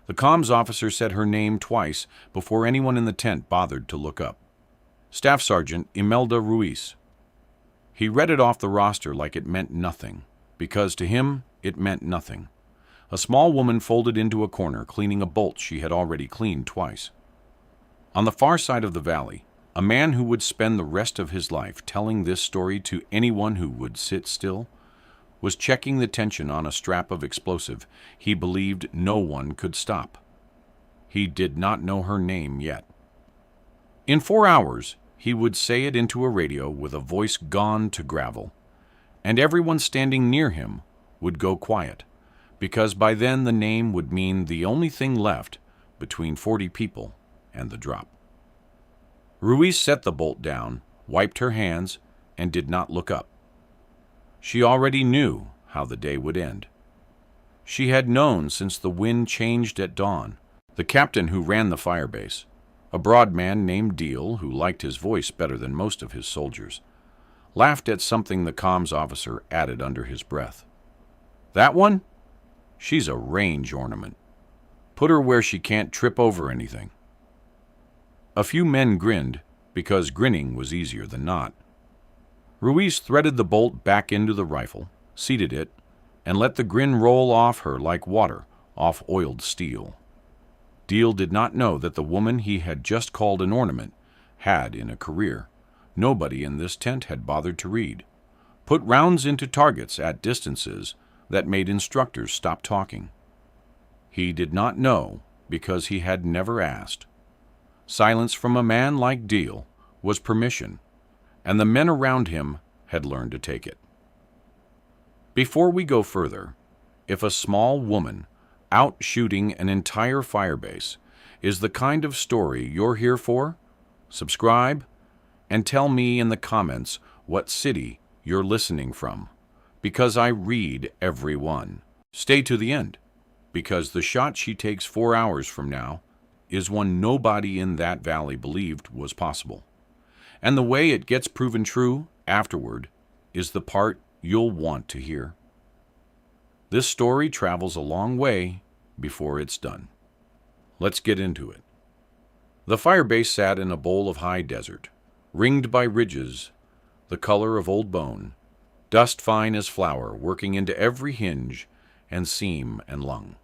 The comms officer said her name twice before anyone in the tent bothered to look up. Staff Sergeant Imelda Ruiz. He read it off the roster like it meant nothing, because to him it meant nothing. A small woman folded into a corner, cleaning a bolt she had already cleaned twice. On the far side of the valley, a man who would spend the rest of his life telling this story to anyone who would sit still was checking the tension on a strap of explosive he believed no one could stop. He did not know her name yet. In 4 hours, he would say it into a radio with a voice gone to gravel, and everyone standing near him would go quiet, because by then the name would mean the only thing left between 40 people and the drop. Ruiz set the bolt down, wiped her hands, and did not look up. She already knew how the day would end. She had known since the wind changed at dawn. The captain who ran the firebase, a broad man named Deal, who liked his voice better than most of his soldiers, laughed at something the comms officer added under his breath. "That one? She's a range ornament. Put her where she can't trip over anything." A few men grinned, because grinning was easier than not. Ruiz threaded the bolt back into the rifle, seated it, and let the grin roll off her like water off oiled steel. Deal did not know that the woman he had just called an ornament had, in a career, nobody in this tent had bothered to read, put rounds into targets at distances that made instructors stop talking. He did not know because he had never asked. Silence from a man like Deal was permission, and the men around him had learned to take it. Before we go further, if a small woman out shooting an entire firebase is the kind of story you're here for, subscribe and tell me in the comments what city you're listening from, because I read every one. Stay to the end, because the shot she takes 4 hours from now is one nobody in that valley believed was possible. And the way it gets proven true afterward is the part you'll want to hear. This story travels a long way before it's done. Let's get into it. The firebase sat in a bowl of high desert, ringed by ridges the color of old bone, dust fine as flour working into every hinge and seam and lung.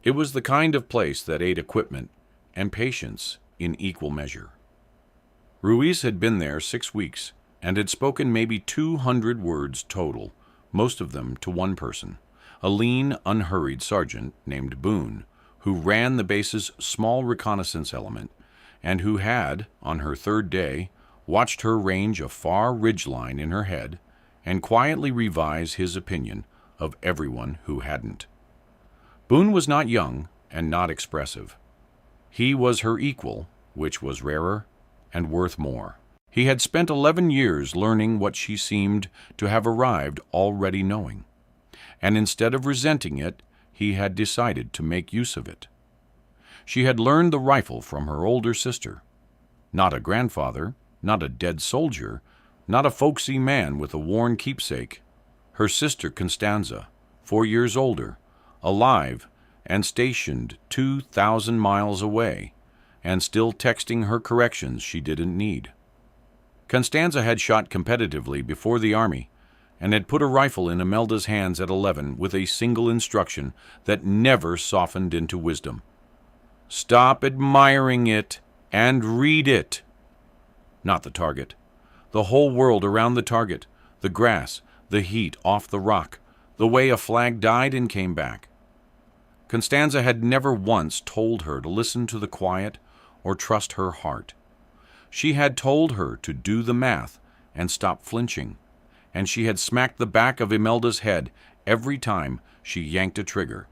It was the kind of place that ate equipment and patience in equal measure. Ruiz had been there 6 weeks and had spoken maybe 200 words total, most of them to one person, a lean, unhurried sergeant named Boone, who ran the base's small reconnaissance element and who had, on her 3rd day, watched her range a far ridgeline in her head and quietly revise his opinion of everyone who hadn't. Boone was not young and not expressive. He was her equal, which was rarer and worth more. He had spent 11 years learning what she seemed to have arrived already knowing, and instead of resenting it, he had decided to make use of it. She had learned the rifle from her older sister. Not a grandfather, not a dead soldier, not a folksy man with a worn keepsake. Her sister Constanza, 4 years older, alive and stationed 2,000 miles away, and still texting her corrections she didn't need. Constanza had shot competitively before the Army and had put a rifle in Imelda's hands at 11 with a single instruction that never softened into wisdom. Stop admiring it and read it. Not the target. The whole world around the target, the grass, the heat off the rock, the way a flag died and came back. Constanza had never once told her to listen to the quiet or trust her heart. She had told her to do the math and stop flinching, and she had smacked the back of Imelda's head every time she yanked a trigger.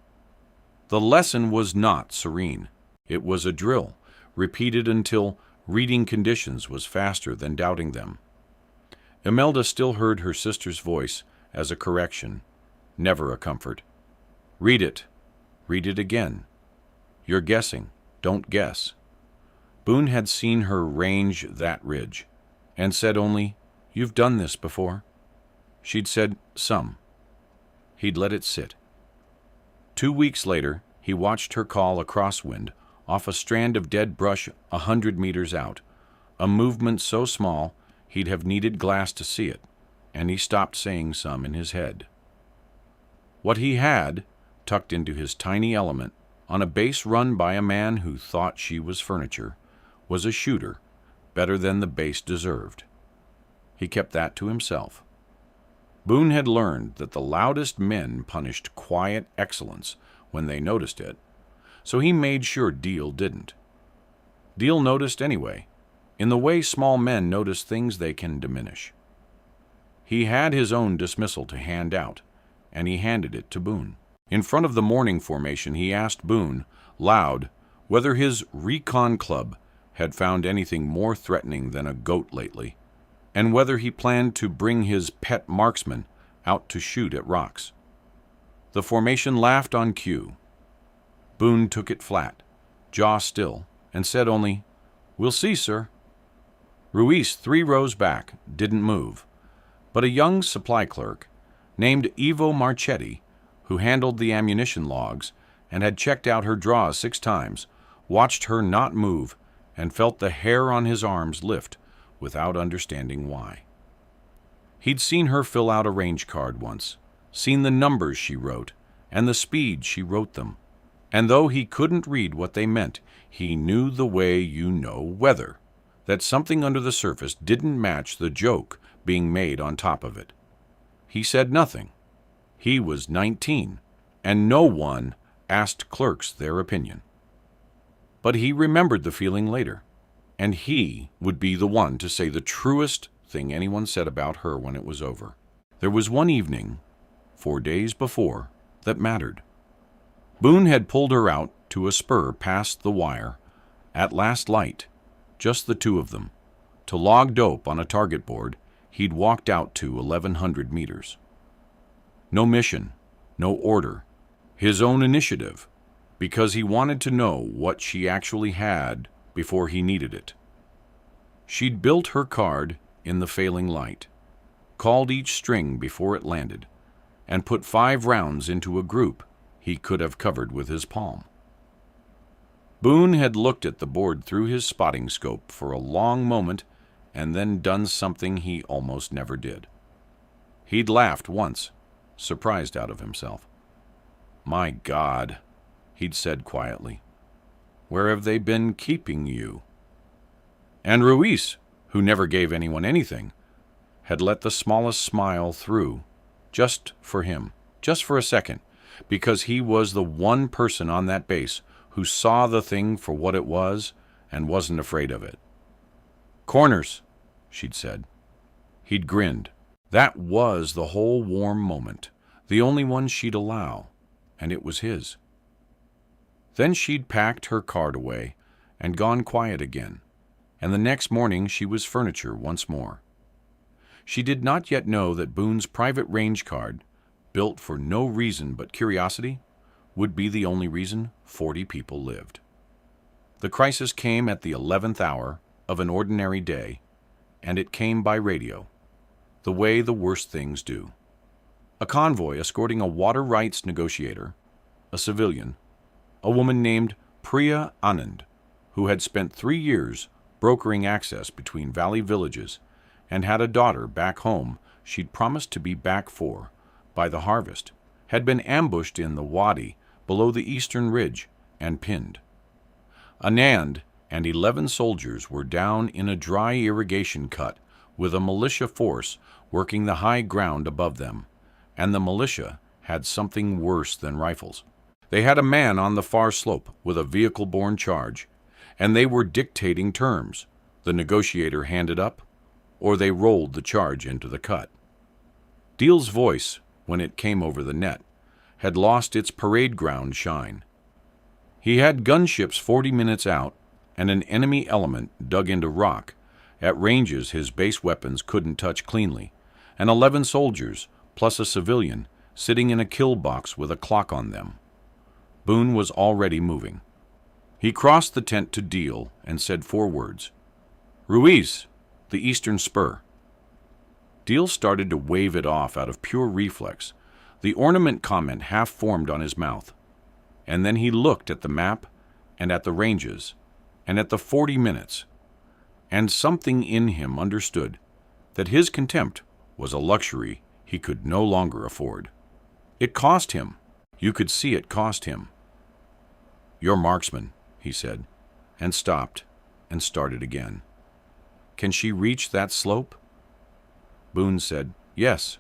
The lesson was not serene. It was a drill, repeated until reading conditions was faster than doubting them. Imelda still heard her sister's voice as a correction, never a comfort. Read it. Read it again. You're guessing. Don't guess. Boone had seen her range that ridge, and said only, "You've done this before." She'd said, "Some." He'd let it sit. 2 weeks later, He watched her call a crosswind off a strand of dead brush 100 meters out, a movement so small he'd have needed glass to see it, and he stopped saying some in his head. What he had, tucked into his tiny element, on a base run by a man who thought she was furniture, was a shooter, better than the base deserved. He kept that to himself. Boone had learned that the loudest men punished quiet excellence when they noticed it, so he made sure Deal didn't. Deal noticed anyway, in the way small men notice things they can diminish. He had his own dismissal to hand out, and he handed it to Boone. In front of the morning formation, he asked Boone, loud, whether his recon club had found anything more threatening than a goat lately, and whether he planned to bring his pet marksman out to shoot at rocks. The formation laughed on cue. Boone took it flat, jaw still, and said only, "We'll see, sir." Ruiz, 3 rows back, didn't move, but a young supply clerk named Ivo Marchetti, who handled the ammunition logs and had checked out her draws 6 times, watched her not move and felt the hair on his arms lift without understanding why. He'd seen her fill out a range card once, seen the numbers she wrote and the speed she wrote them, and though he couldn't read what they meant, he knew the way you know weather, that something under the surface didn't match the joke being made on top of it. He said nothing. He was 19, and no one asked clerks their opinion. But he remembered the feeling later, and he would be the one to say the truest thing anyone said about her when it was over. There was one evening, 4 days before, that mattered. Boone had pulled her out to a spur past the wire, at last light, just the 2 of them, to log dope on a target board he'd walked out to 1,100 meters. No mission, no order, his own initiative, because he wanted to know what she actually had before he needed it. She'd built her card in the failing light, called each string before it landed, and put 5 rounds into a group he could have covered with his palm. Boone had looked at the board through his spotting scope for a long moment and then done something he almost never did. He'd laughed once, surprised out of himself. "My God," he'd said quietly, "where have they been keeping you?" And Ruiz, who never gave anyone anything, had let the smallest smile through, just for him, just for a second, because he was the one person on that base who saw the thing for what it was and wasn't afraid of it. "Corners," she'd said. He'd grinned. That was the whole warm moment, the only one she'd allow, and it was his. Then she'd packed her card away and gone quiet again, and the next morning she was furniture once more. She did not yet know that Boone's private range card, built for no reason but curiosity, would be the only reason 40 people lived. The crisis came at the 11th hour of an ordinary day, and it came by radio, the way the worst things do. A convoy escorting a water rights negotiator, a civilian, a woman named Priya Anand, who had spent 3 years brokering access between valley villages and had a daughter back home she'd promised to be back for by the harvest, had been ambushed in the wadi below the eastern ridge and pinned. Anand and 11 soldiers were down in a dry irrigation cut with a militia force working the high ground above them, and the militia had something worse than rifles. They had a man on the far slope with a vehicle-borne charge, and they were dictating terms. The negotiator handed up, or they rolled the charge into the cut. Deal's voice, when it came over the net, had lost its parade ground shine. He had gunships 40 minutes out and an enemy element dug into rock at ranges his base weapons couldn't touch cleanly, and 11 soldiers, plus a civilian, sitting in a kill box with a clock on them. Boone was already moving. He crossed the tent to Deal and said 4 words. "Ruiz, the eastern spur." Deal started to wave it off out of pure reflex, the ornament comment half formed on his mouth. And then he looked at the map and at the ranges and at the 40 minutes, and something in him understood that his contempt was a luxury he could no longer afford. It cost him. You could see it cost him. "You're marksman," he said, and stopped and started again. "Can she reach that slope?" Boone said, "Yes."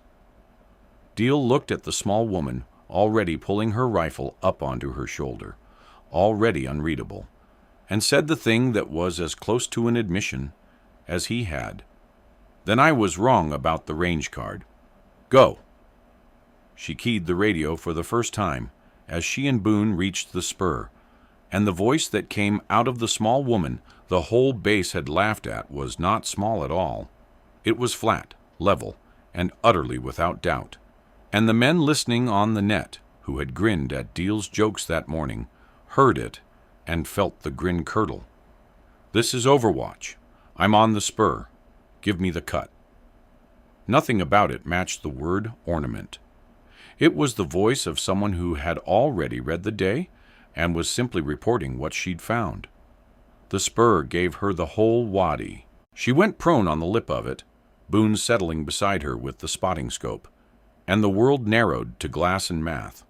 Deal looked at the small woman already pulling her rifle up onto her shoulder, already unreadable, and said the thing that was as close to an admission as he had. "Then I was wrong about the range card. Go." She keyed the radio for the first time as she and Boone reached the spur, and the voice that came out of the small woman the whole base had laughed at was not small at all. It was flat, level, and utterly without doubt. And the men listening on the net, who had grinned at Deal's jokes that morning, heard it and felt the grin curdle. "This is Overwatch. I'm on the spur. Give me the cut." Nothing about it matched the word ornament. It was the voice of someone who had already read the day and was simply reporting what she'd found. The spur gave her the whole wadi. She went prone on the lip of it, Boone settling beside her with the spotting scope, and the world narrowed to glass and math.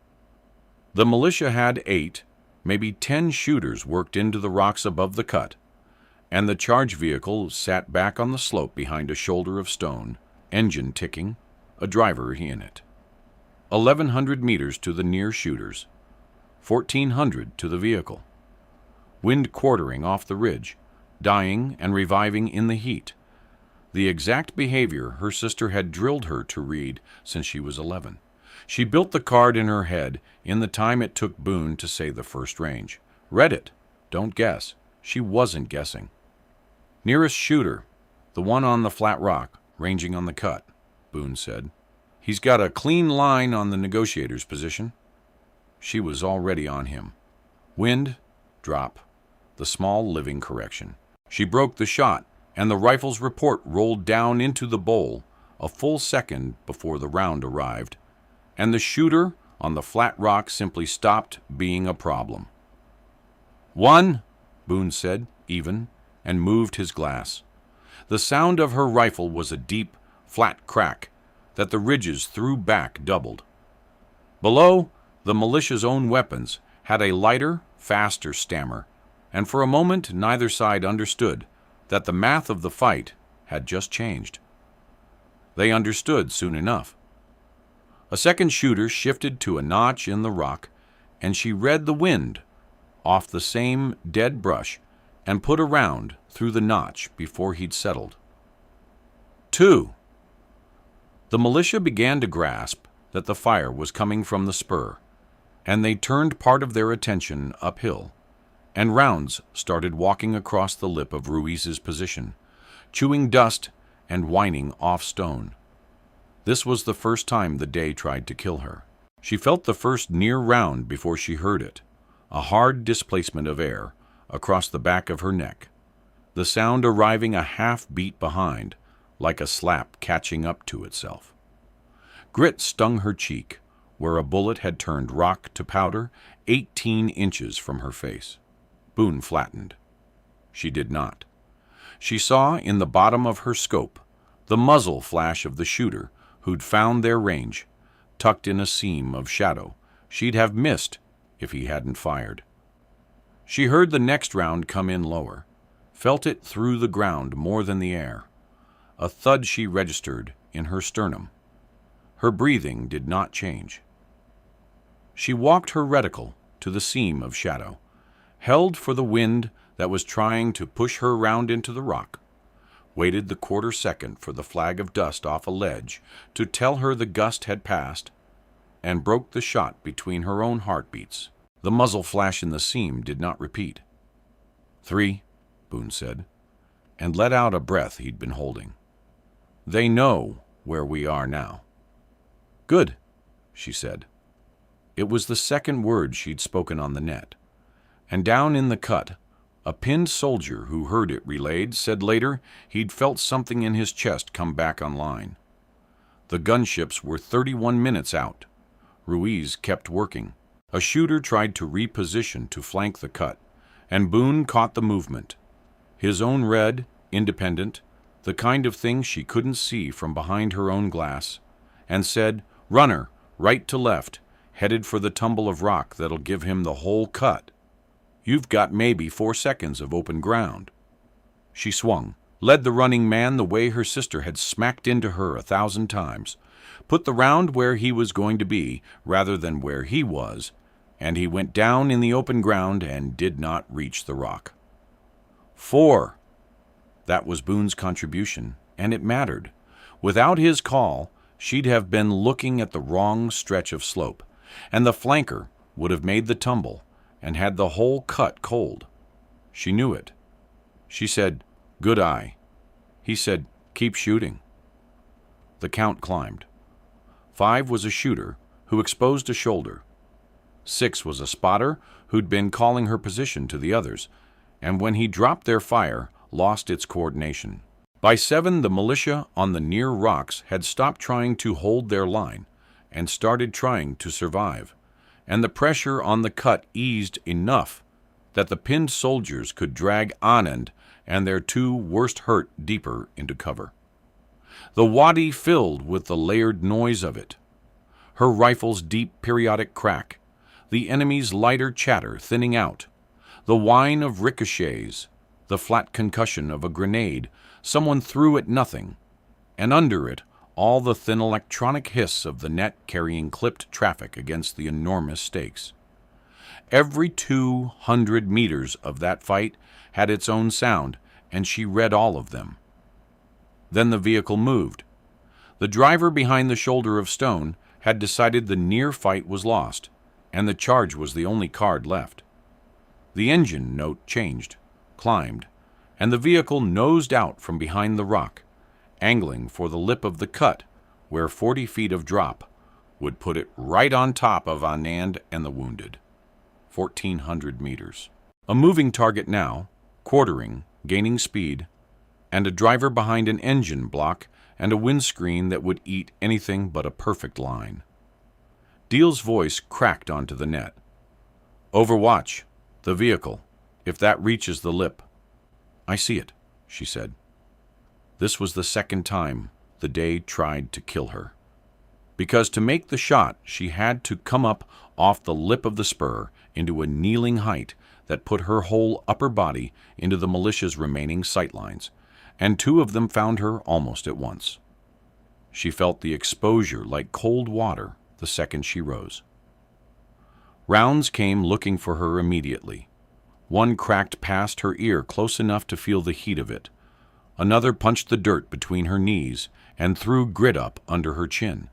The militia had 8, maybe 10 shooters worked into the rocks above the cut, and the charge vehicle sat back on the slope behind a shoulder of stone, engine ticking, a driver in it. 1,100 meters to the near shooters, 1,400 to the vehicle. Wind quartering off the ridge, dying and reviving in the heat. The exact behavior her sister had drilled her to read since she was 11. She built the card in her head in the time it took Boone to say the first range. Read it. Don't guess. She wasn't guessing. "Nearest shooter, the one on the flat rock, ranging on the cut," Boone said. "He's got a clean line on the negotiator's position." She was already on him. Wind, drop, the small living correction. She broke the shot, and the rifle's report rolled down into the bowl a full second before the round arrived, and the shooter on the flat rock simply stopped being a problem. "One," Boone said, even, and moved his glass. The sound of her rifle was a deep, flat crack that the ridges threw back doubled. Below, the militia's own weapons had a lighter, faster stammer, and for a moment neither side understood that the math of the fight had just changed. They understood soon enough. A second shooter shifted to a notch in the rock, and she read the wind off the same dead brush and put a round through the notch before he'd settled. 2. The militia began to grasp that the fire was coming from the spur, and they turned part of their attention uphill, and rounds started walking across the lip of Ruiz's position, chewing dust and whining off stone. This was the first time the day tried to kill her. She felt the first near round before she heard it, a hard displacement of air across the back of her neck, the sound arriving a half beat behind, like a slap catching up to itself. Grit stung her cheek, where a bullet had turned rock to powder 18 inches from her face. Boone flattened. She did not. She saw in the bottom of her scope the muzzle flash of the shooter who'd found their range, tucked in a seam of shadow she'd have missed if he hadn't fired. She heard the next round come in lower, felt it through the ground more than the air. A thud she registered in her sternum. Her breathing did not change. She walked her reticle to the seam of shadow, held for the wind that was trying to push her round into the rock, waited the quarter second for the flag of dust off a ledge to tell her the gust had passed, and broke the shot between her own heartbeats. The muzzle flash in the seam did not repeat. 3, Boone said, and let out a breath he'd been holding. They know where we are now. Good, she said. It was the second word she'd spoken on the net. And down in the cut, a pinned soldier who heard it relayed said later he'd felt something in his chest come back online. The gunships were 31 minutes out. Ruiz kept working, A shooter tried to reposition to flank the cut, and Boone caught the movement. His own red, independent, the kind of thing she couldn't see from behind her own glass, and said, "Runner, right to left, headed for the tumble of rock that'll give him the whole cut. You've got maybe 4 seconds of open ground." She swung, led the running man the way her sister had smacked into her 1,000 times, put the round where he was going to be rather than where he was, and he went down in the open ground and did not reach the rock. 4. That was Boone's contribution, and it mattered. Without his call, she'd have been looking at the wrong stretch of slope, and the flanker would have made the tumble and had the whole cut cold. She knew it. She said, "Good eye." He said, "Keep shooting." The count climbed. 5 was a shooter who exposed a shoulder. 6 was a spotter who'd been calling her position to the others, and when he dropped their fire, lost its coordination. By 7, the militia on the near rocks had stopped trying to hold their line and started trying to survive, and the pressure on the cut eased enough that the pinned soldiers could drag Anand and their 2 worst hurt deeper into cover. The wadi filled with the layered noise of it, her rifle's deep periodic crack, the enemy's lighter chatter thinning out, the whine of ricochets, the flat concussion of a grenade someone threw at nothing, and under it all the thin electronic hiss of the net carrying clipped traffic against the enormous stakes. Every 200 meters of that fight had its own sound, and she read all of them. Then the vehicle moved. The driver behind the shoulder of stone had decided the near fight was lost, and the charge was the only card left. The engine note changed, climbed, and the vehicle nosed out from behind the rock, angling for the lip of the cut, where 40 feet of drop would put it right on top of Anand and the wounded. 1,400 meters. A moving target now, quartering, gaining speed, and a driver behind an engine block and a windscreen that would eat anything but a perfect line. Deal's voice cracked onto the net. "Overwatch, the vehicle, if that reaches the lip." "I see it," she said. This was the second time the day tried to kill her. Because to make the shot, she had to come up off the lip of the spur into a kneeling height that put her whole upper body into the militia's remaining sightlines, and 2 of them found her almost at once. She felt the exposure like cold water the second she rose. Rounds came looking for her immediately. One cracked past her ear close enough to feel the heat of it. Another punched the dirt between her knees and threw grit up under her chin.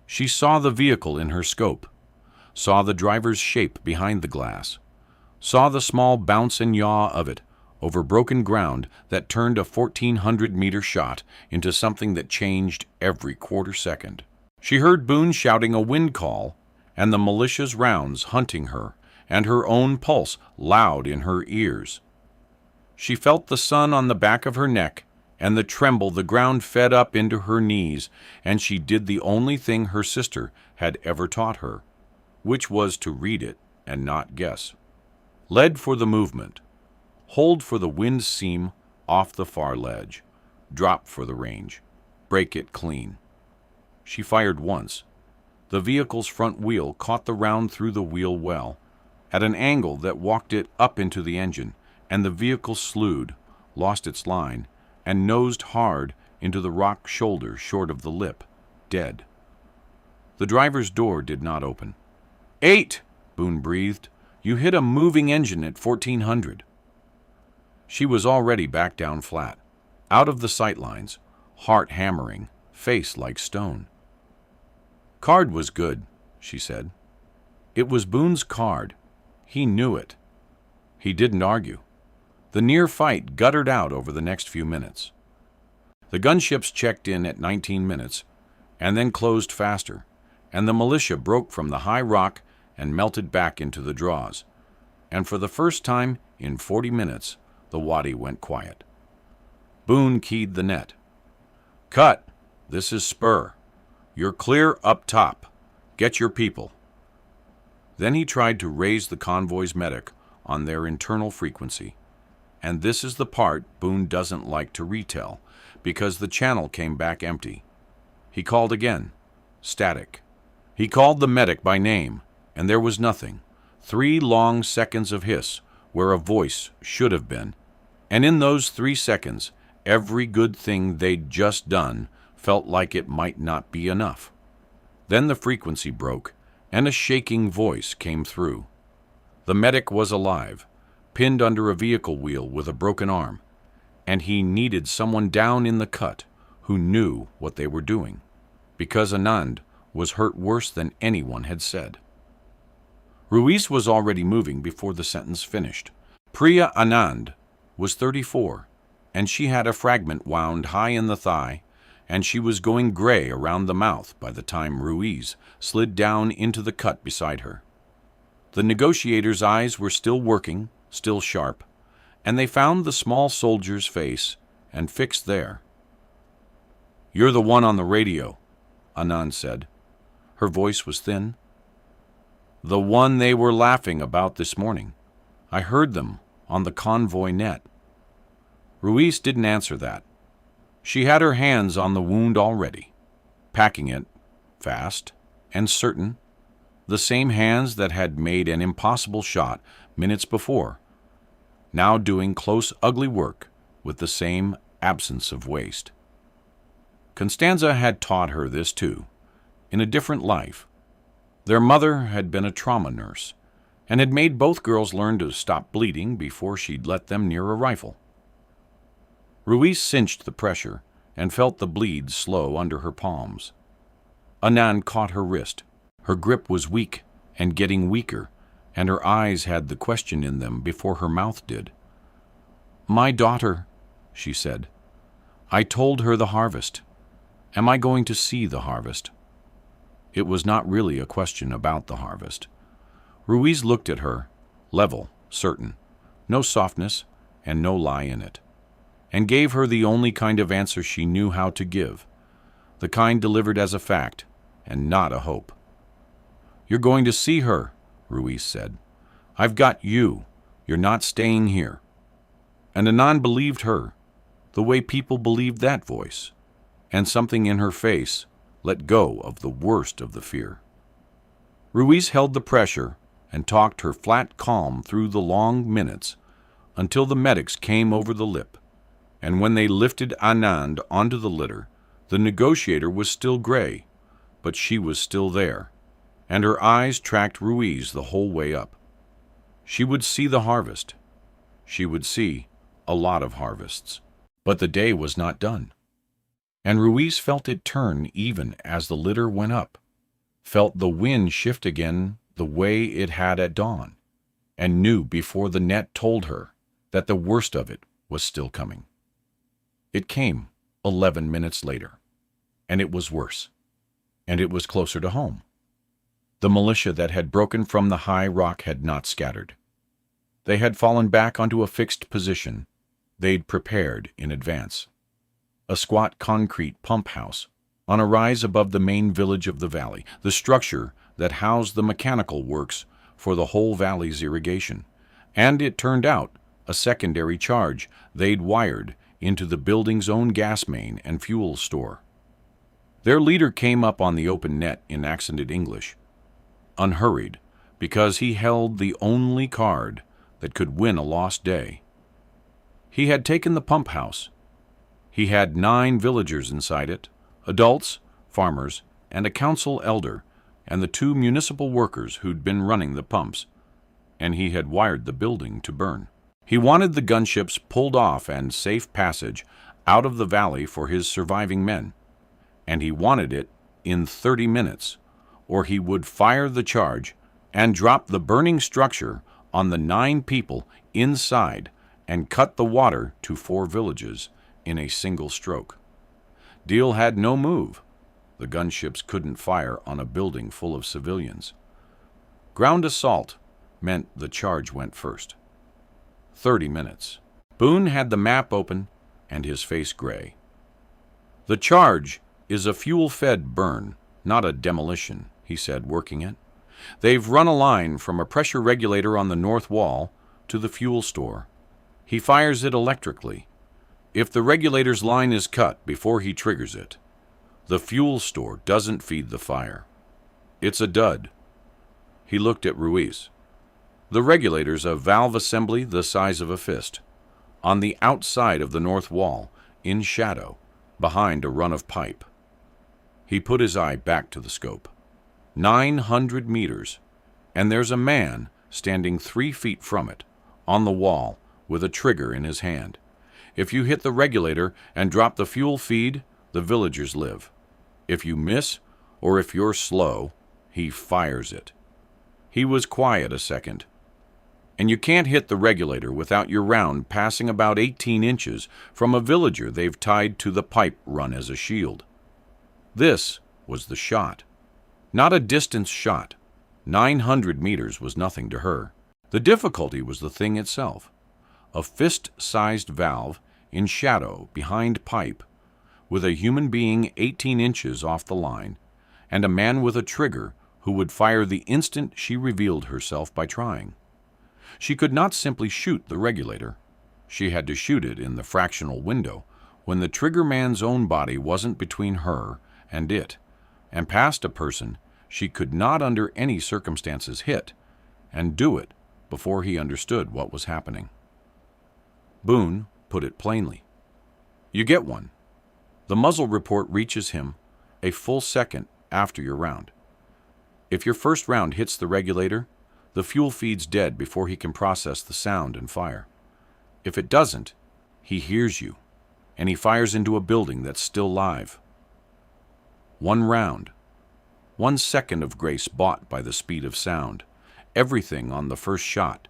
She saw the vehicle in her scope, saw the driver's shape behind the glass, saw the small bounce and yaw of it over broken ground that turned a 1,400-meter shot into something that changed every quarter second. She heard Boone shouting a wind call and the militia's rounds hunting her, and her own pulse loud in her ears. She felt the sun on the back of her neck and the tremble the ground fed up into her knees, and she did the only thing her sister had ever taught her, which was to read it and not guess. Led for the movement. Hold for the wind seam off the far ledge. Drop for the range. Break it clean. She fired once. The vehicle's front wheel caught the round through the wheel well, at an angle that walked it up into the engine, and the vehicle slewed, lost its line, and nosed hard into the rock shoulder short of the lip, dead. The driver's door did not open. 8, Boone breathed. "You hit a moving engine at 1,400. She was already back down flat, out of the sightlines, heart hammering, face like stone. "Card was good," she said. It was Boone's card. He knew it. He didn't argue. The near fight guttered out over the next few minutes. The gunships checked in at 19 minutes, and then closed faster, and the militia broke from the high rock and melted back into the draws. And for the first time in 40 minutes, the wadi went quiet. Boone keyed the net. "Cut. This is spur. You're clear up top. Get your people." Then he tried to raise the convoy's medic on their internal frequency. And this is the part Boone doesn't like to retell, because the channel came back empty. He called again. Static. He called the medic by name, and there was nothing. 3 long seconds of hiss, where a voice should have been. And in those 3 seconds, every good thing they'd just done felt like it might not be enough. Then the frequency broke, and a shaking voice came through. The medic was alive, pinned under a vehicle wheel with a broken arm, and he needed someone down in the cut who knew what they were doing, because Anand was hurt worse than anyone had said. Ruiz was already moving before the sentence finished. Priya Anand was 34, and she had a fragment wound high in the thigh, and she was going gray around the mouth by the time Ruiz slid down into the cut beside her. The negotiator's eyes were still working, still sharp, and they found the small soldier's face and fixed there. "You're the one on the radio," Anand said. Her voice was thin. "The one they were laughing about this morning. I heard them on the convoy net." Ruiz didn't answer that. She had her hands on the wound already, packing it, fast and certain, the same hands that had made an impossible shot minutes before, now doing close, ugly work with the same absence of waste. Constanza had taught her this too, in a different life. Their mother had been a trauma nurse, and had made both girls learn to stop bleeding before she'd let them near a rifle. Ruiz cinched the pressure and felt the bleed slow under her palms. Anand caught her wrist. Her grip was weak and getting weaker, and her eyes had the question in them before her mouth did. "My daughter," she said. "I told her the harvest. Am I going to see the harvest?" It was not really a question about the harvest. Ruiz looked at her, level, certain, no softness and no lie in it, and gave her the only kind of answer she knew how to give, the kind delivered as a fact and not a hope. "You're going to see her," Ruiz said. "I've got you. You're not staying here." And Anand believed her, the way people believed that voice, and something in her face let go of the worst of the fear. Ruiz held the pressure and talked her flat calm through the long minutes until the medics came over the lip, and when they lifted Anand onto the litter, the negotiator was still gray, but she was still there, and her eyes tracked Ruiz the whole way up. She would see the harvest. She would see a lot of harvests. But the day was not done. And Ruiz felt it turn even as the litter went up, felt the wind shift again the way it had at dawn, and knew before the net told her that the worst of it was still coming. It came 11 minutes later, and it was worse, and it was closer to home. The militia that had broken from the high rock had not scattered. They had fallen back onto a fixed position they'd prepared in advance. A squat concrete pump house on a rise above the main village of the valley, the structure that housed the mechanical works for the whole valley's irrigation, and it turned out a secondary charge they'd wired into the building's own gas main and fuel store. Their leader came up on the open net in accented English, unhurried, because he held the only card that could win a lost day. He had taken the pump house. He had 9 villagers inside it, adults, farmers, and a council elder, and the 2 municipal workers who'd been running the pumps, and he had wired the building to burn. He wanted the gunships pulled off and safe passage out of the valley for his surviving men, and he wanted it in 30 minutes, or he would fire the charge and drop the burning structure on the 9 people inside and cut the water to 4 villages in a single stroke. Deal had no move. The gunships couldn't fire on a building full of civilians. Ground assault meant the charge went first. 30 minutes. Boone had the map open and his face gray. "The charge is a fuel-fed burn, not a demolition," he said, working it. They've run a line from a pressure regulator on the north wall to the fuel store. He fires it electrically. If the regulator's line is cut before he triggers it, the fuel store doesn't feed the fire. It's a dud. He looked at Ruiz. The regulator's a valve assembly the size of a fist, on the outside of the north wall, in shadow, behind a run of pipe. He put his eye back to the scope. 900 meters, and there's a man standing 3 feet from it, on the wall, with a trigger in his hand. If you hit the regulator and drop the fuel feed, the villagers live. If you miss, or if you're slow, he fires it. He was quiet a second. And you can't hit the regulator without your round passing about 18 inches from a villager they've tied to the pipe run as a shield. This was the shot. Not a distance shot. 900 meters was nothing to her. The difficulty was the thing itself. A fist-sized valve in shadow behind pipe, with a human being 18 inches off the line, and a man with a trigger who would fire the instant she revealed herself by trying. She could not simply shoot the regulator. She had to shoot it in the fractional window when the trigger man's own body wasn't between her and it, and past a person she could not under any circumstances hit, and do it before he understood what was happening. Boone put it plainly. You get one. The muzzle report reaches him a full second after your round. If your first round hits the regulator, the fuel feed's dead before he can process the sound and fire. If it doesn't, he hears you, and he fires into a building that's still live. 1 round. 1 second of grace bought by the speed of sound, everything on the first shot,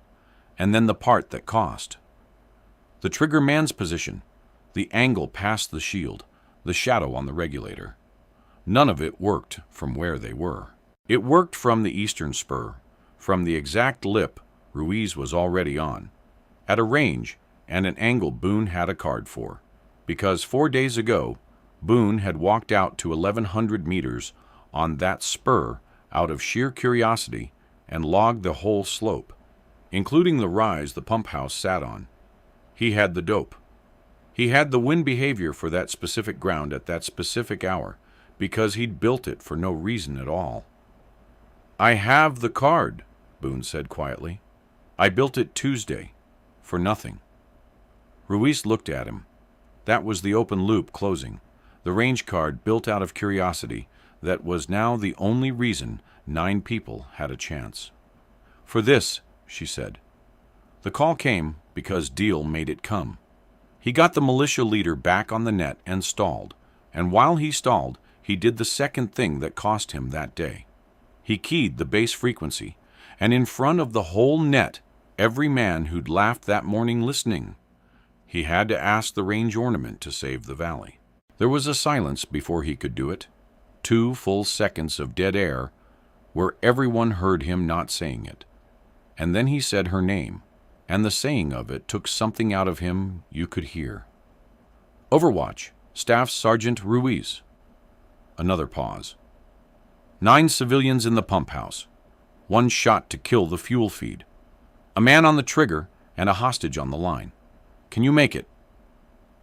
and then the part that cost. The trigger man's position, the angle past the shield, the shadow on the regulator. None of it worked from where they were. It worked from the eastern spur, from the exact lip Ruiz was already on, at a range and an angle Boone had a card for, because 4 days ago, Boone had walked out to 1,100 meters on that spur out of sheer curiosity and logged the whole slope, including the rise the pump house sat on. He had the dope. He had the wind behavior for that specific ground at that specific hour, because he'd built it for no reason at all. I have the card, Boone said quietly. I built it Tuesday, for nothing. Ruiz looked at him. That was the open loop closing, the range card built out of curiosity that was now the only reason 9 people had a chance. For this, she said. The call came because Deal made it come. He got the militia leader back on the net and stalled, and while he stalled, he did the second thing that cost him that day. He keyed the base frequency, and in front of the whole net, every man who'd laughed that morning listening, he had to ask the range ornament to save the valley. There was a silence before he could do it, 2 full seconds of dead air where everyone heard him not saying it. And then he said her name, and the saying of it took something out of him you could hear. Overwatch, Staff Sergeant Ruiz. Another pause. 9 civilians in the pump house. 1 shot to kill the fuel feed. A man on the trigger and a hostage on the line. Can you make it?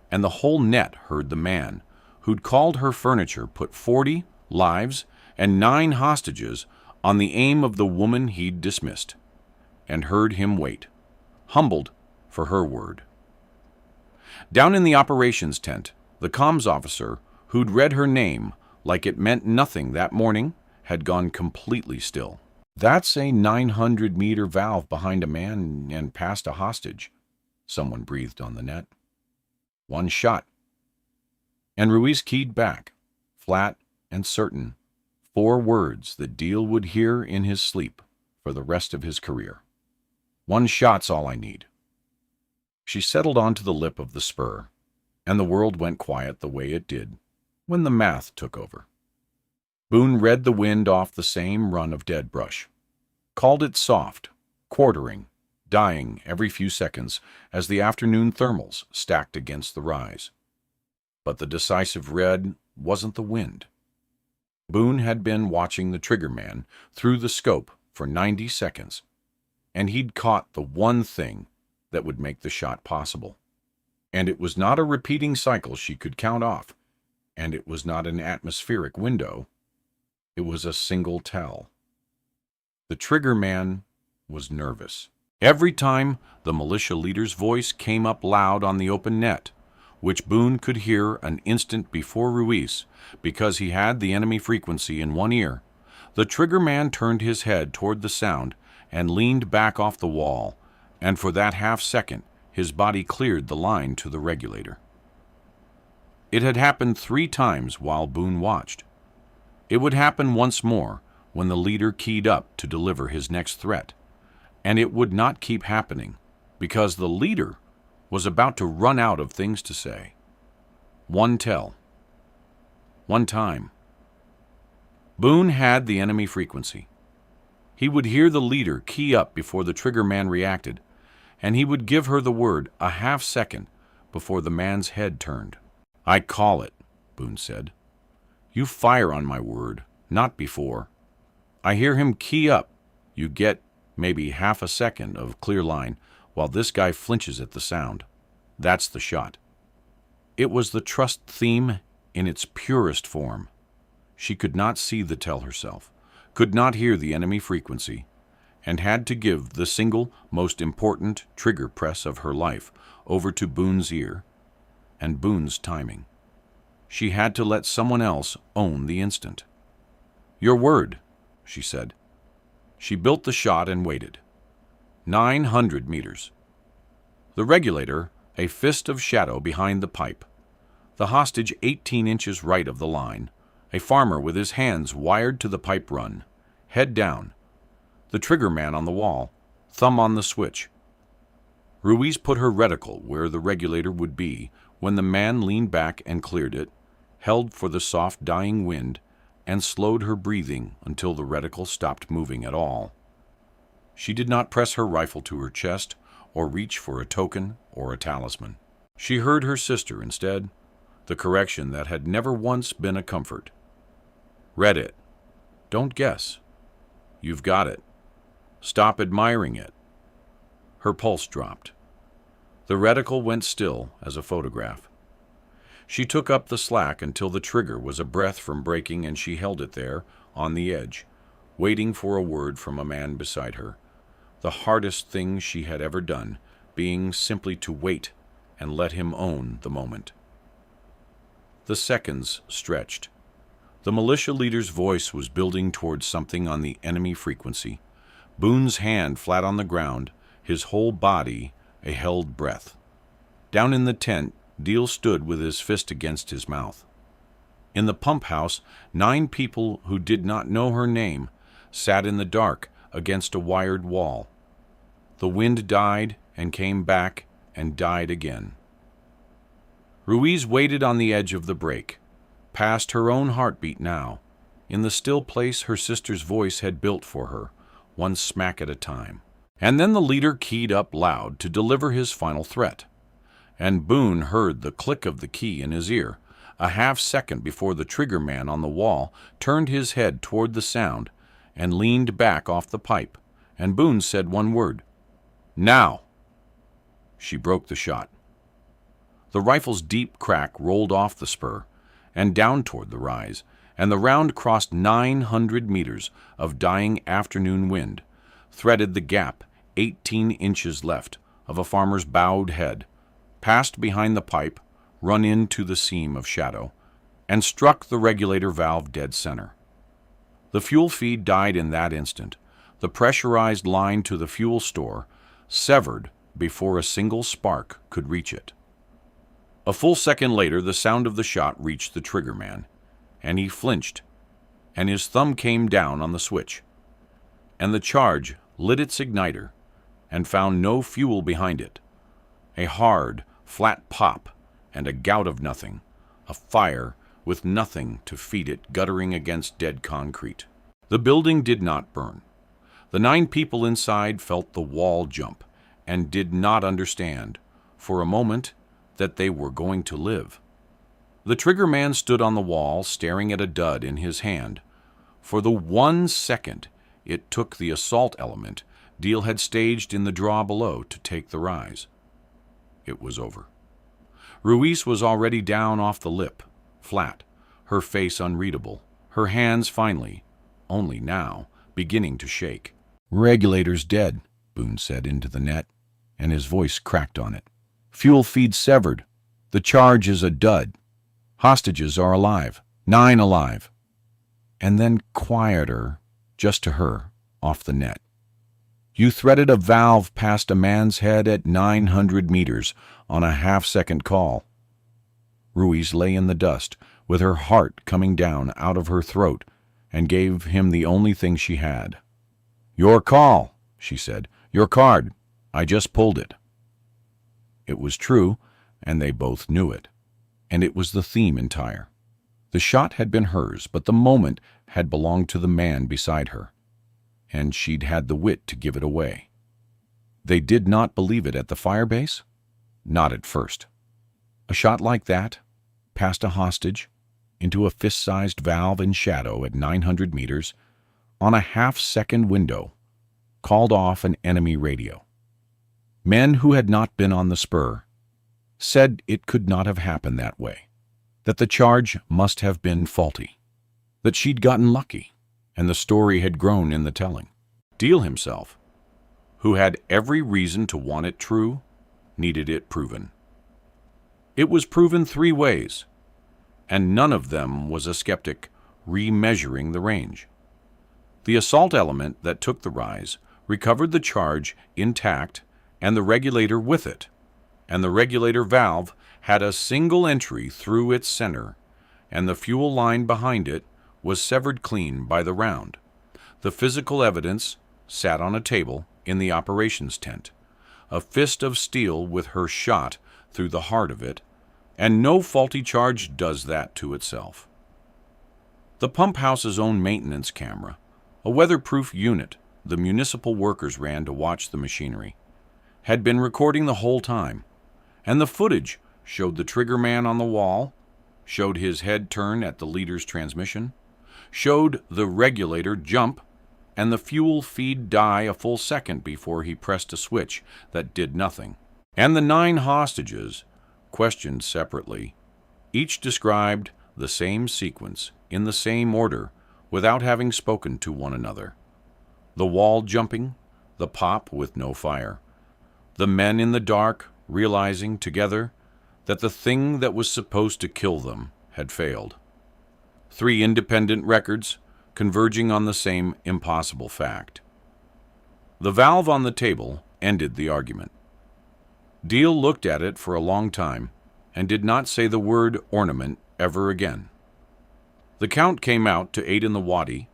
And the whole net heard the man who'd called her furniture put 40 lives and 9 hostages on the aim of the woman he'd dismissed, and heard him wait, humbled for her word. Down in the operations tent, the comms officer, who'd read her name like it meant nothing that morning, had gone completely still. That's a 900-meter valve behind a man and past a hostage, someone breathed on the net. 1 shot. And Ruiz keyed back, flat and certain, 4 words that Deal would hear in his sleep for the rest of his career. 1 shot's all I need. She settled onto the lip of the spur, and the world went quiet the way it did when the math took over. Boone read the wind off the same run of dead brush, called it soft, quartering, dying every few seconds as the afternoon thermals stacked against the rise. But the decisive red wasn't the wind. Boone had been watching the trigger man through the scope for 90 seconds, and he'd caught the one thing that would make the shot possible. And it was not a repeating cycle she could count off, and it was not an atmospheric window. It was a single tell. The trigger man was nervous. Every time the militia leader's voice came up loud on the open net, which Boone could hear an instant before Ruiz, because he had the enemy frequency in one ear, the trigger man turned his head toward the sound and leaned back off the wall, and for that half second his body cleared the line to the regulator. It had happened 3 times while Boone watched. It would happen once more when the leader keyed up to deliver his next threat, and it would not keep happening because the leader was about to run out of things to say. One tell. One time. Boone had the enemy frequency. He would hear the leader key up before the trigger man reacted, and he would give her the word a half second before the man's head turned. "I call it," Boone said. "You fire on my word, not before. I hear him key up. You get maybe half a second of clear line while this guy flinches at the sound. That's the shot." It was the trust theme in its purest form. She could not see the tell herself, could not hear the enemy frequency, and had to give the single most important trigger press of her life over to Boone's ear and Boone's timing. She had to let someone else own the instant. "Your word," she said. She built the shot and waited. 900 meters. The regulator, a fist of shadow behind the pipe. The hostage 18 inches right of the line. A farmer with his hands wired to the pipe run, head down. The trigger man on the wall, thumb on the switch. Ruiz put her reticle where the regulator would be when the man leaned back and cleared it, held for the soft dying wind, and slowed her breathing until the reticle stopped moving at all. She did not press her rifle to her chest or reach for a token or a talisman. She heard her sister instead, the correction that had never once been a comfort. "Read it. Don't guess. You've got it. Stop admiring it." Her pulse dropped. The reticle went still as a photograph. She took up the slack until the trigger was a breath from breaking, and she held it there, on the edge, waiting for a word from a man beside her. The hardest thing she had ever done, being simply to wait and let him own the moment. The seconds stretched. The militia leader's voice was building towards something on the enemy frequency. Boone's hand flat on the ground, his whole body a held breath. Down in the tent, Deal stood with his fist against his mouth. In the pump house, 9 people who did not know her name sat in the dark against a wired wall. The wind died and came back and died again. Ruiz waited on the edge of the break, past her own heartbeat now, in the still place her sister's voice had built for her, one smack at a time. And then the leader keyed up loud to deliver his final threat. And Boone heard the click of the key in his ear, a half second before the trigger man on the wall turned his head toward the sound and leaned back off the pipe, and Boone said one word, "Now!" She broke the shot. The rifle's deep crack rolled off the spur and down toward the rise, and the round crossed 900 meters of dying afternoon wind, threaded the gap 18 inches left of a farmer's bowed head, passed behind the pipe, run into the seam of shadow, and struck the regulator valve dead center. The fuel feed died in that instant, the pressurized line to the fuel store severed before a single spark could reach it. A full second later, the sound of the shot reached the trigger man, and he flinched, and his thumb came down on the switch, and the charge lit its igniter and found no fuel behind it. A hard, flat pop and a gout of nothing, a fire with nothing to feed it guttering against dead concrete. The building did not burn. The 9 people inside felt the wall jump and did not understand, for a moment, that they were going to live. The trigger man stood on the wall, staring at a dud in his hand. For the 1 second it took the assault element Deal had staged in the draw below to take the rise. It was over. Ruiz was already down off the lip, flat, her face unreadable, her hands finally, only now, beginning to shake. "Regulator's dead," Boone said into the net, and his voice cracked on it. "Fuel feed severed. The charge is a dud. Hostages are alive. 9 alive." And then quieter, just to her, off the net. "You threaded a valve past a man's head at 900 meters on a half-second call." Ruiz lay in the dust, with her heart coming down out of her throat, and gave him the only thing she had. "Your call," she said. "Your card. I just pulled it." It was true, and they both knew it. And it was the theme entire. The shot had been hers, but the moment had belonged to the man beside her, and she'd had the wit to give it away. They did not believe it at the firebase? Not at first. A shot like that, past a hostage, into a fist-sized valve in shadow at 900 meters, on a half-second window, called off an enemy radio. Men who had not been on the spur said it could not have happened that way, that the charge must have been faulty, that she'd gotten lucky, and the story had grown in the telling. Deal himself, who had every reason to want it true, needed it proven. It was proven 3 ways, and none of them was a skeptic remeasuring the range. The assault element that took the rise recovered the charge intact and the regulator with it, and the regulator valve had a single entry through its center, and the fuel line behind it was severed clean by the round. The physical evidence sat on a table in the operations tent, a fist of steel with her shot through the heart of it, and no faulty charge does that to itself. The pump house's own maintenance camera, a weatherproof unit the municipal workers ran to watch the machinery, had been recording the whole time, and the footage showed the trigger man on the wall, showed his head turn at the leader's transmission, showed the regulator jump and the fuel feed die a full second before he pressed a switch that did nothing. And the 9 hostages, questioned separately, each described the same sequence in the same order without having spoken to one another. The wall jumping, the pop with no fire, the men in the dark realizing together that the thing that was supposed to kill them had failed. 3 independent records converging on the same impossible fact. The valve on the table ended the argument. Deal looked at it for a long time and did not say the word ornament ever again. The count came out to 8 in the wadi,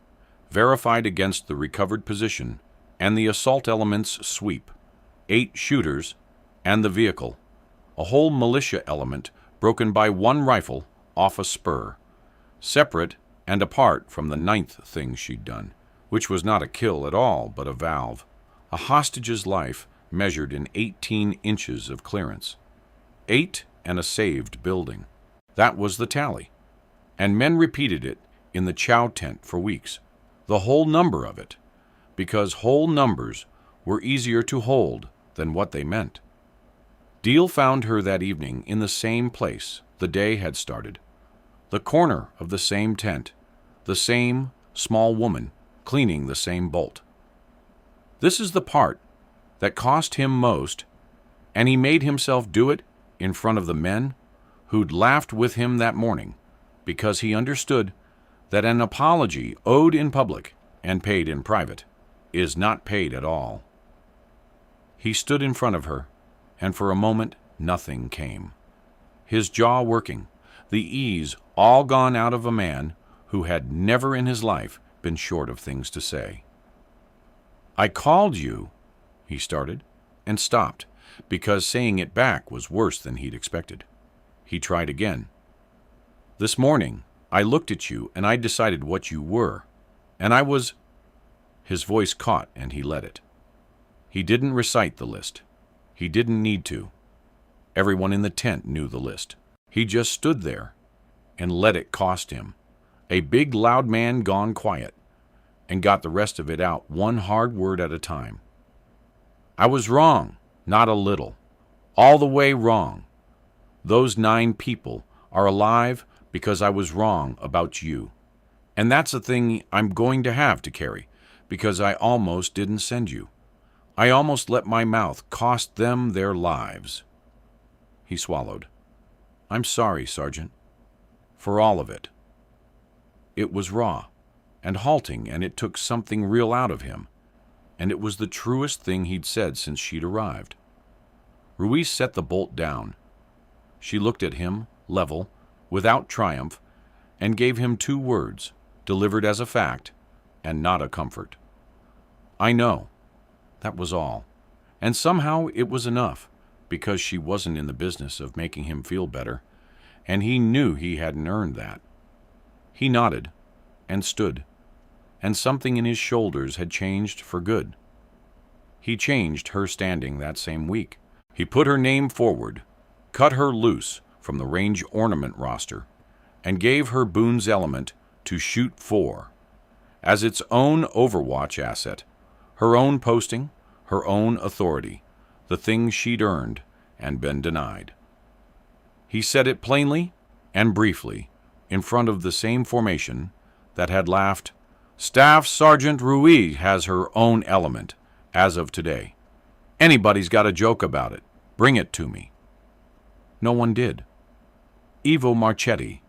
verified against the recovered position and the assault element's sweep, 8 shooters, and the vehicle, a whole militia element broken by 1 rifle off a spur, separate and apart from the 9th thing she'd done, which was not a kill at all but a valve, a hostage's life measured in 18 inches of clearance. 8 and a saved building. That was the tally, and men repeated it in the chow tent for weeks, the whole number of it, because whole numbers were easier to hold than what they meant. Deal found her that evening in the same place the day had started, the corner of the same tent, the same small woman cleaning the same bolt. This is the part that cost him most, and he made himself do it in front of the men who'd laughed with him that morning, because he understood that an apology owed in public and paid in private is not paid at all. He stood in front of her, and for a moment nothing came. His jaw working, the ease all gone out of a man who had never in his life been short of things to say. "I called you," he started, and stopped, because saying it back was worse than he'd expected. He tried again. "This morning, I looked at you and I decided what you were, and I was—" His voice caught and he let it. He didn't recite the list. He didn't need to. Everyone in the tent knew the list. He just stood there and let it cost him. A big, loud man gone quiet. and got the rest of it out one hard word at a time. I was wrong, not a little. All the way wrong. Those 9 people are alive because I was wrong about you. And that's a thing I'm going to have to carry, because I almost didn't send you. I almost let my mouth cost them their lives. He swallowed. I'm sorry, Sergeant. For all of it. It was raw and halting, and it took something real out of him, and it was the truest thing he'd said since she'd arrived. Ruiz set the bolt down. She looked at him, level, without triumph, and gave him 2 words, delivered as a fact, and not a comfort. I know. That was all. And somehow it was enough, because she wasn't in the business of making him feel better, and he knew he hadn't earned that. He nodded, and stood, and something in his shoulders had changed for good. He changed her standing that same week. He put her name forward, cut her loose from the range ornament roster, and gave her Boone's element to shoot for, as its own Overwatch asset, her own posting, her own authority, the thing she'd earned and been denied. He said it plainly and briefly, in front of the same formation that had laughed, Staff Sergeant Ruiz has her own element, as of today. Anybody's got a joke about it. Bring it to me. No one did. Ivo Marchetti,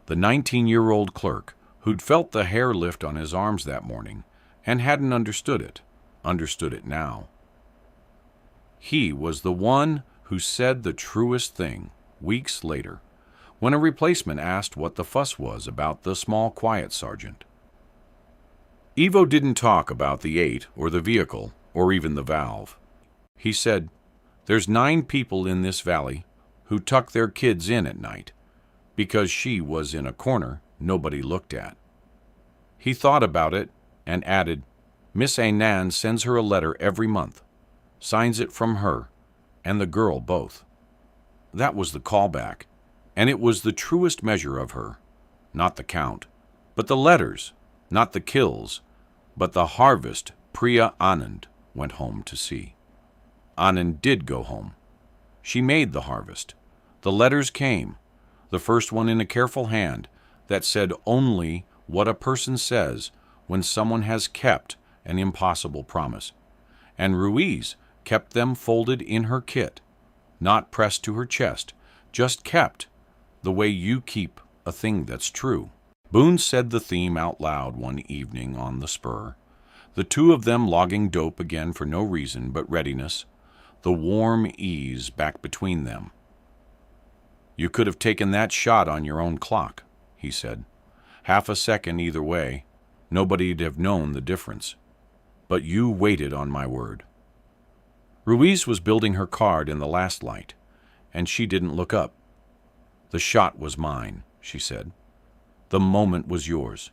the 19-year-old clerk who'd felt the hair lift on his arms that morning and hadn't understood it now. He was the one who said the truest thing weeks later, when a replacement asked what the fuss was about the small, quiet sergeant. Ivo didn't talk about the 8 or the vehicle or even the valve. He said, there's 9 people in this valley who tuck their kids in at night because she was in a corner nobody looked at. He thought about it and added, Miss Annan sends her a letter every month, signs it from her and the girl both. That was the callback, and it was the truest measure of her, not the count, but the letters, not the kills, but the harvest Priya Anand went home to see. Anand did go home. She made the harvest. The letters came, the first one in a careful hand that said only what a person says when someone has kept an impossible promise. And Ruiz kept them folded in her kit, not pressed to her chest, just kept, the way you keep a thing that's true. Boone said the theme out loud one evening on the spur, the 2 of them logging dope again for no reason but readiness, the warm ease back between them. You could have taken that shot on your own clock, he said. Half a second either way, nobody'd have known the difference. But you waited on my word. Ruiz was building her card in the last light, and she didn't look up. The shot was mine, she said. The moment was yours.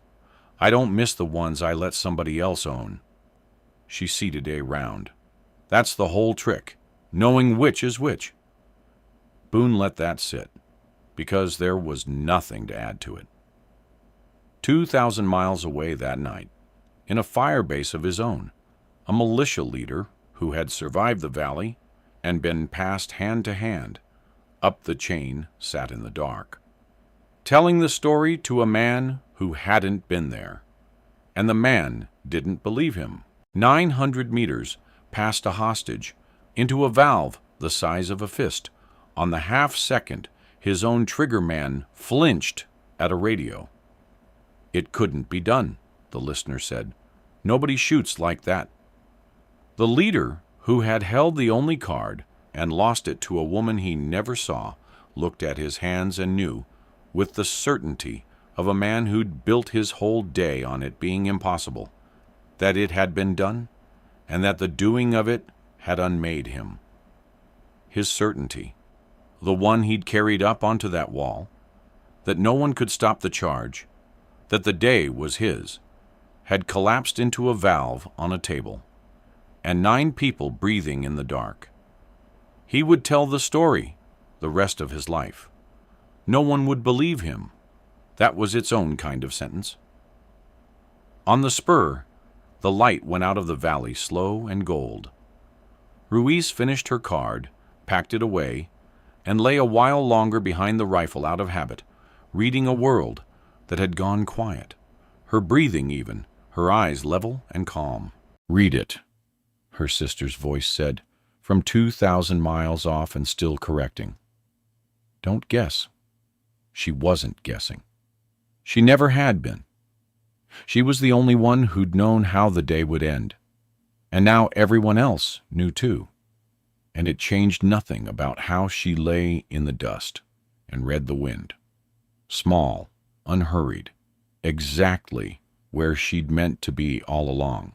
I don't miss the ones I let somebody else own. She seated a round. That's the whole trick, knowing which is which. Boone let that sit, because there was nothing to add to it. 2,000 miles away that night, in a fire base of his own, a militia leader who had survived the valley and been passed hand to hand, up the chain sat in the dark, telling the story to a man who hadn't been there, and the man didn't believe him. 900 meters past a hostage, into a valve the size of a fist. On the half-second, his own trigger man flinched at a radio. It couldn't be done, the listener said. Nobody shoots like that. The leader, who had held the only card and lost it to a woman he never saw, looked at his hands and knew, with the certainty of a man who'd built his whole day on it being impossible, that it had been done, and that the doing of it had unmade him. His certainty, the one he'd carried up onto that wall, that no one could stop the charge, that the day was his, had collapsed into a valve on a table, and 9 people breathing in the dark. He would tell the story the rest of his life. No one would believe him. That was its own kind of sentence. On the spur, The light went out of the valley slow and gold. Ruiz finished her card, packed it away, and lay a while longer behind the rifle out of habit, reading a world that had gone quiet, her breathing even, her eyes level and calm. "Read it," her sister's voice said, from 2,000 miles off and still correcting. "Don't guess." She wasn't guessing. She never had been. She was the only one who'd known how the day would end. And now everyone else knew too. And it changed nothing about how she lay in the dust and read the wind. Small, unhurried, exactly where she'd meant to be all along.